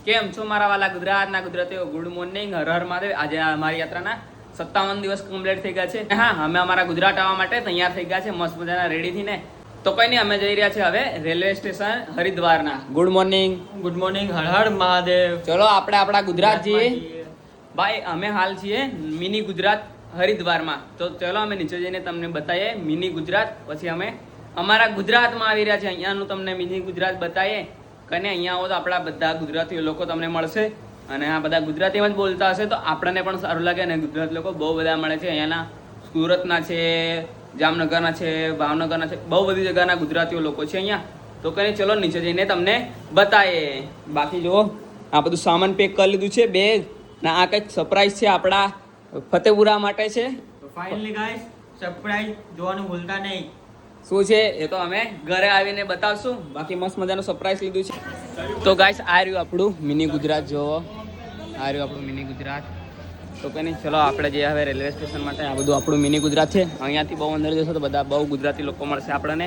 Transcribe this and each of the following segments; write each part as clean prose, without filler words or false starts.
કેમ છો મારા વાલા ગુજરાતના ગુજરાતીઓ? Good morning, Har Har Mahadev. આજે અમારી યાત્રાના 57 દિવસ કમ્પ્લીટ થઈ ગયા છે. હા, અમે અમારા ગુજરાત આવવા માટે તૈયાર થઈ ગયા છે, મસ્ત મજાના રેડી થઈને. તો કઈ નહીં, અમે જઈ રહ્યા છે હવે રેલવે સ્ટેશન હરિદ્વારના. Good morning. Good morning, Har Har Mahadev. ચલો આપણે આપણા ગુજરાત જઈએ ભાઈ. અમે હાલ છીએ મિની ગુજરાત હરિદ્વારમાં. તો ચલો અમે નીચે જઈને તમને બતાવીએ મિની ગુજરાત. પછી અમે અમારા ગુજરાતમાં આવી રહ્યા છે, અહીંયાનું તમને મિની ગુજરાત બતાવીએ. કને અહીંયા આવો તો આપણા બધા ગુજરાતી લોકો તમને મળશે, અને આ બધા ગુજરાતીમાં જ બોલતા હશે તો આપણને પણ સારું લાગે. અને ગુજરાત લોકો બહુ બધા મળે છે અહીંયાના, સુરતના છે, જામનગરના છે, ભાવનગરના છે, બહુ બધી જગ્યાના ગુજરાતીઓ લોકો છે અહીંયા. તો કઈ ચલો નીચે જઈને તમને બતાવીએ. બાકી જુઓ, આ બધું સામાન પેક કરી લીધું છે, બેગ. ને આ કંઈક સરપ્રાઈઝ છે આપણા ફતેપુરા માટે છે. તો ફાઇનલી ગાઈસ, સરપ્રાઈઝ જોવાનું ભૂલતા નહીં. શું છે એ તો અમે ઘરે આવીને બતાવશું. બાકી મસ્ત મજાનું સરપ્રાઈઝ લીધું છે. તો ગાઈસ, આ રહ્યું આપણું મિની ગુજરાત. જોવો, આ રહ્યું આપણું મિની ગુજરાત. તો કંઈ નહીં, ચલો આપણે જઈએ હવે રેલવે સ્ટેશન માટે. આ બધું આપણું મિની ગુજરાત છે. અહીંયાથી બહુ અંદર જશો તો બધા બહુ ગુજરાતી લોકો મળશે આપણને.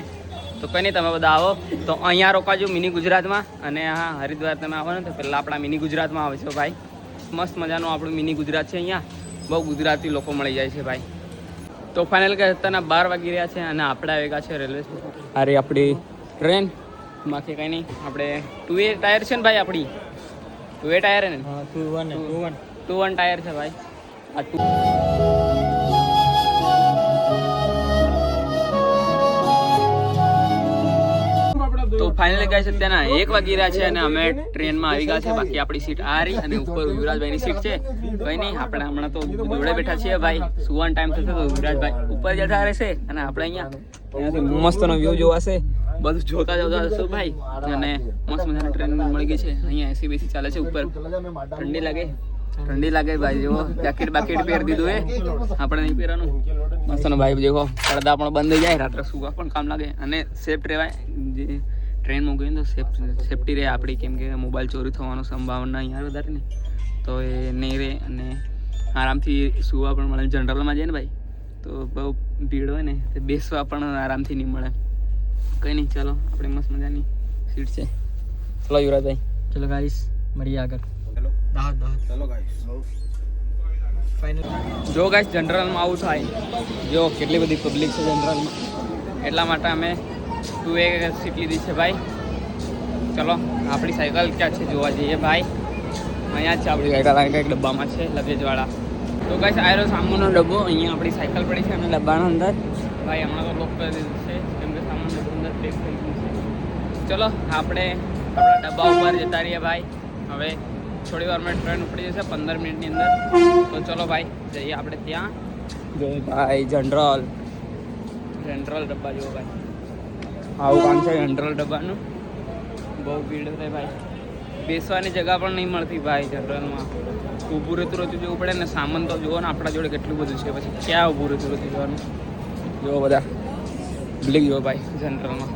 તો કંઈ નહીં, તમે બધા આવો તો અહીંયા રોકાજો મિની ગુજરાતમાં. અને હા, હરિદ્વાર તમે આવો ને તો પહેલાં આપણા મિની ગુજરાતમાં આવે છે ભાઈ. મસ્ત મજાનું આપણું મિની ગુજરાત છે. અહીંયા બહુ ગુજરાતી લોકો મળી જાય છે ભાઈ. તો ફાઇનલ કે અત્યારના 12 વાગી રહ્યા છે અને આપણે આવી ગયા છે રેલવે સ્ટેશન. અરે આપણી ટ્રેન બાકી કંઈ નહીં. આપણે 2A ટાયર છે ને ભાઈ, આપણી 2A ટાયર ને. હા, 2-1 ટાયર છે ભાઈ. આ તો ફાઇનલી ગાઈસ, અત્યારના 1 વાગી રહ્યા છે અને અમે ટ્રેનમાં આવી ગયા છે. બાકી આપણી સીટ આ રહી અને ઉપર યુવરાજભાઈની સીટ છે. કંઈ નહીં, આપણે હમણાં તો જોડે બેઠા છીએ ભાઈ. સુવાનો ટાઈમ થશે તો યુવરાજભાઈ ઉપર જતા રહેશે અને આપણે અહીંયાથી મસ્તનો વ્યૂ જોવાશે. બધું જોતા જોતા જશું ભાઈ. અને મસ્ત મજાની ટ્રેન મળી ગઈ છે. અહીંયા એસી બેસી ચાલે છે ઉપર. ઠંડી લાગે ભાઈ. જુઓ, જેકેટ બાકેટ પહેરી દીધું એ આપણે નહીં પહેરવાનું. મસ્તનો ભાઈ જુઓ, પડદા પણ બંધ થઈ જાય, રાત્રે સુવા પણ કામ લાગે અને સેફ રહેવાય. જે ટ્રેનમાં ગઈ ને તો સેફટી રહે આપણી, કેમ કે મોબાઈલ ચોરી થવાનો સંભાવના અહીંયા વધારે ને, તો એ નહીં રહે. અને આરામથી સુવા પણ મળે. જનરલમાં જઈએ ને ભાઈ તો બહુ ભીડ હોય ને, તો બેસવા પણ આરામથી નહીં મળે. કંઈ નહીં, ચલો આપણે મસ્ત મજાની સીટ છે. ચલો યુવરાજભાઈ. ચલો ગાઈસ, મળીએ આગળ. ચલો ગાઈસ, ફાઇનલ. જો ગાઈસ, જનરલમાં આવું થાય. જો કેટલી બધી પબ્લિક છે જનરલમાં, એટલા માટે અમે 2A સીટ લીધી છે ભાઈ. ચલો આપણી સાયકલ ક્યાં છે જોવા જઈએ ભાઈ. અહીંયા જ છે આપણી સાયકલ. આ કંઈક ડબ્બામાં છે લગેજવાળા. તો ગાઈસ, આવેલો સામાનનો ડબ્બો. અહીંયા આપણી સાયકલ પડી છે અને ડબ્બાના અંદર ભાઈ હમણાં તો લોક કરી દીધું છે, કેમ કે સામાન અંદર પેક થઈ ગયું છે. ચલો આપણે આપણા ડબ્બા ઉપર જતા રહીએ ભાઈ. હવે થોડી વારમાં ટ્રેન ઉપડી જશે, 15 મિનિટની અંદર. તો ચલો ભાઈ જઈએ આપણે ત્યાં. જો ભાઈ, જનરલ ડબ્બા જુઓ ભાઈ. આવું કામ છે જનરલ ડબ્બાનું. બહુ ભીડ થાય ભાઈ. બેસવાની જગ્યા પણ નહીં મળતી ભાઈ જનરલમાં. ઊભું રહેતું જવું પડે ને. સામાન તો જુઓ ને આપણા જોડે કેટલું બધું છે, પછી ક્યાં ઊભું રહેતું જવાનું. જુઓ બધા બ્લિક જુઓ ભાઈ જનરલમાં.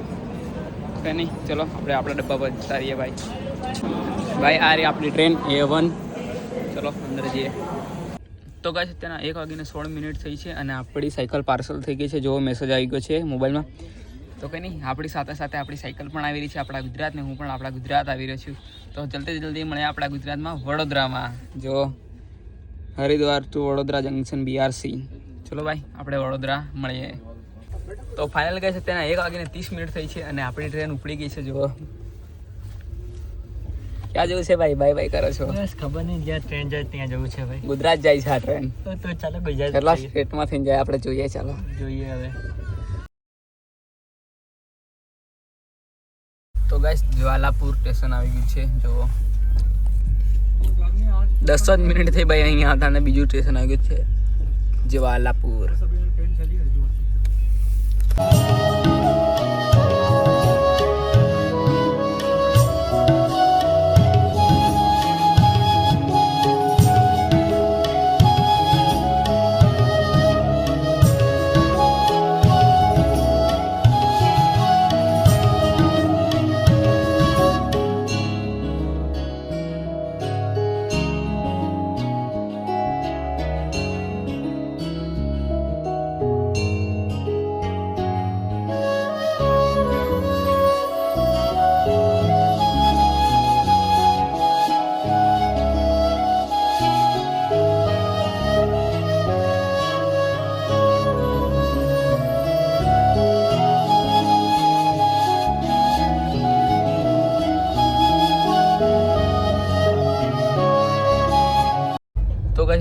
કંઈ નહીં, ચલો આપણે આપણા ડબ્બા પર જતા રહીએ ભાઈ. આ રહી આપણી ટ્રેન A1. ચલો અંદર જઈએ. તો ગાઈસ, અત્યારના 1:16 થઈ છે અને આપણી સાયકલ પાર્સલ થઈ ગઈ છે. જો મેસેજ આવી ગયો છે મોબાઈલમાં. તો કંઈ નહીં, આપણી સાથે સાથે આપણી સાયકલ પણ આવી રહી છે આપણા ગુજરાતને. હું પણ આપણા ગુજરાત આવી રહ્યો છું. તો જલ્દી મળે આપણા ગુજરાતમાં વડોદરામાં. જો Haridwar to Vadodara junction BRC. ચલો ભાઈ, આપણે વડોદરા મળીએ. તો ફાઇનલ ગાઈસ, અત્યારના 1:30 થઈ છે અને આપણી ટ્રેન ઉપડી ગઈ છે. જુઓ, ક્યાં જવું છે ભાઈ? બાય કરો છો? બસ ખબર નહીં, જ્યાં ટ્રેન જાય ત્યાં જવું છે ભાઈ. ગુજરાત જાય છે આ ટ્રેન. તો ચાલો ગુજરાત કેટલા સ્ટેટમાં થઈને જાય આપણે જોઈએ. ચાલો જોઈએ હવે. તો ગાઈસ, જ્વાલાપુર સ્ટેશન આવી ગયું છે. જુઓ, 10 જ મિનિટ થઈ ભાઈ અહીંયા હતા અને બીજું સ્ટેશન આવી ગયું છે, જ્વાલાપુર.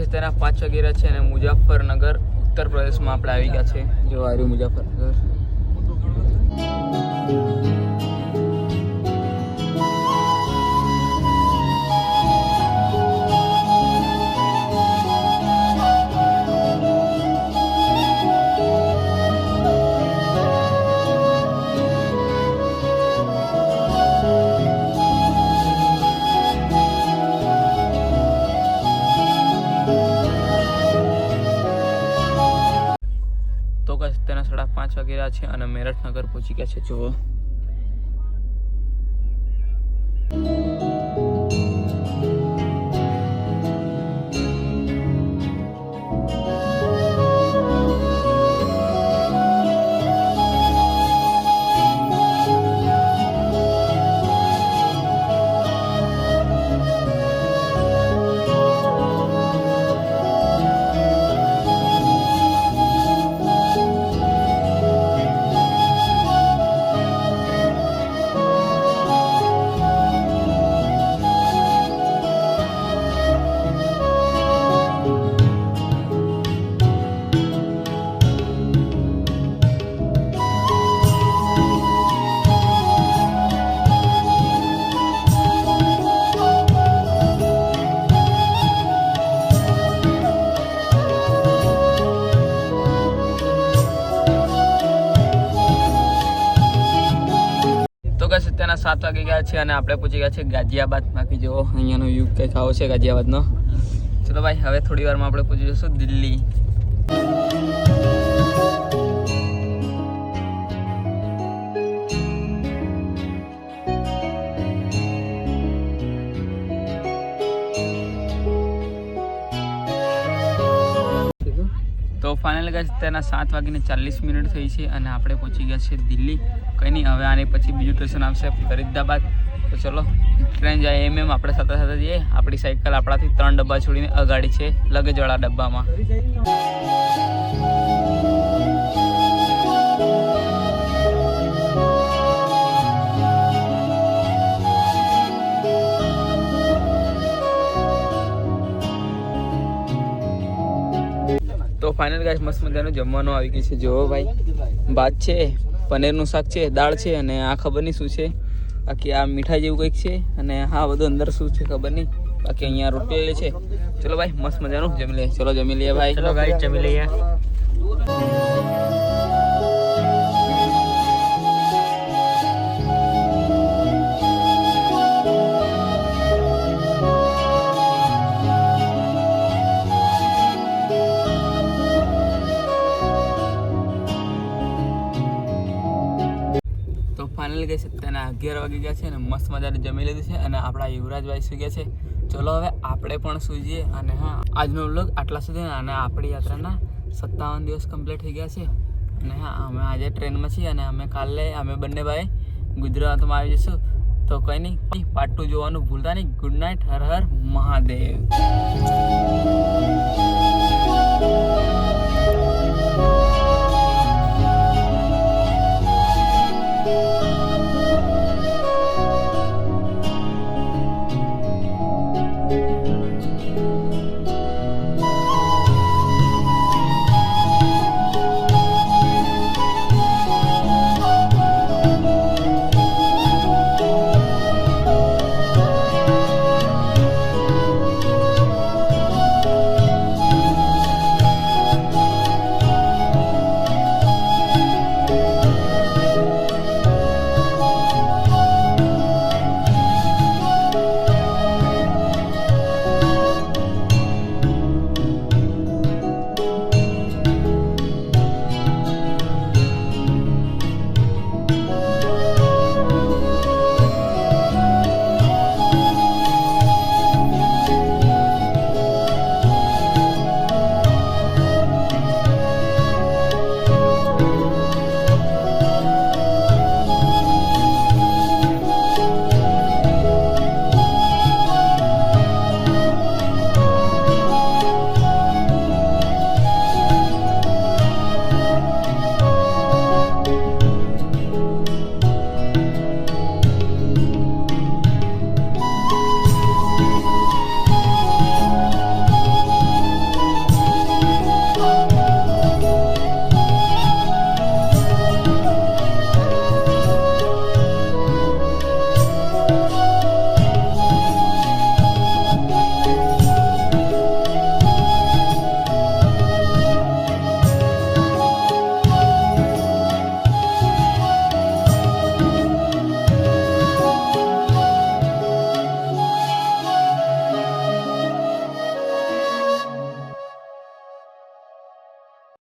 ગાઈસ તેના 5 વાગી રહ્યા છે અને મુઝફ્ફરનગર ઉત્તર પ્રદેશમાં આપણે આવી ગયા છે. જો આ રહ્યું મુઝફ્ફરનગર. તો ગાઈસ તેના 5:30 વાગી રહ્યા છે અને મેરઠ નગર પહોંચી ગયા છે. જુઓ અત્યારના 7 વાગી ગયા છે અને આપણે પહોંચી ગયા છે ગાઝિયાબાદ. બાકી જો અહીંયાનો વ્યૂ કંઈક આવો છે ગાઝિયાબાદનો. ચલો ભાઈ હવે થોડી વારમાં આપણે પહોંચી જઈશું દિલ્હી. તો ફાઇનલી ગાઈસ તેના 7:40 થઈ છે અને આપણે પહોંચી ગયા છે દિલ્હી. કંઈ નહીં, હવે આની પછી બીજું સ્ટેશન આવશે ફરીદાબાદ. તો ચલો ટ્રેન જાય એમ આપણે સાથે સાથે જઈએ. આપણી સાયકલ આપણાથી 3 ડબ્બા છોડીને અગાડી છે લગેજવાળા ડબ્બામાં. તો ફાઇનલ ગાઈસ મસ્ત મજાનું જમવાનું આવી ગયું છે. જોવો ભાઈ, ભાત છે, પનીરનું શાક છે, દાળ છે અને આ ખબર નહીં શું છે. બાકી આ મીઠાઈ જેવું કંઈક છે અને હા બધું અંદર શું છે ખબર નહીં. બાકી અહીંયા રોટલી છે. ચલો ભાઈ મસ્ત મજાનું જમી લઈએ. ચલો જમી લઈએ ભાઈ. ચલો ગાઈસ જમી લઈએ. ફાઇનલ ગઈ છે તેના 11 વાગી ગયા છે અને મસ્ત મજાને જમી લીધું છે અને આપણા યુવરાજભાઈ સુઈ ગયા છે. ચલો હવે આપણે પણ સુઈ જઈએ. અને હા, આજનો વ્લોગ આટલા સુધી અને આપણી યાત્રાના 57 દિવસ કમ્પ્લીટ થઈ ગયા છે. અને હા, અમે આજે ટ્રેનમાં છીએ અને અમે બંને ભાઈ ગુજરાતમાં આવી જઈશું. તો કંઈ નહીં, પાર્ટ 2 જોવાનું ભૂલતા નહીં. Good night. હર હર મહાદેવ.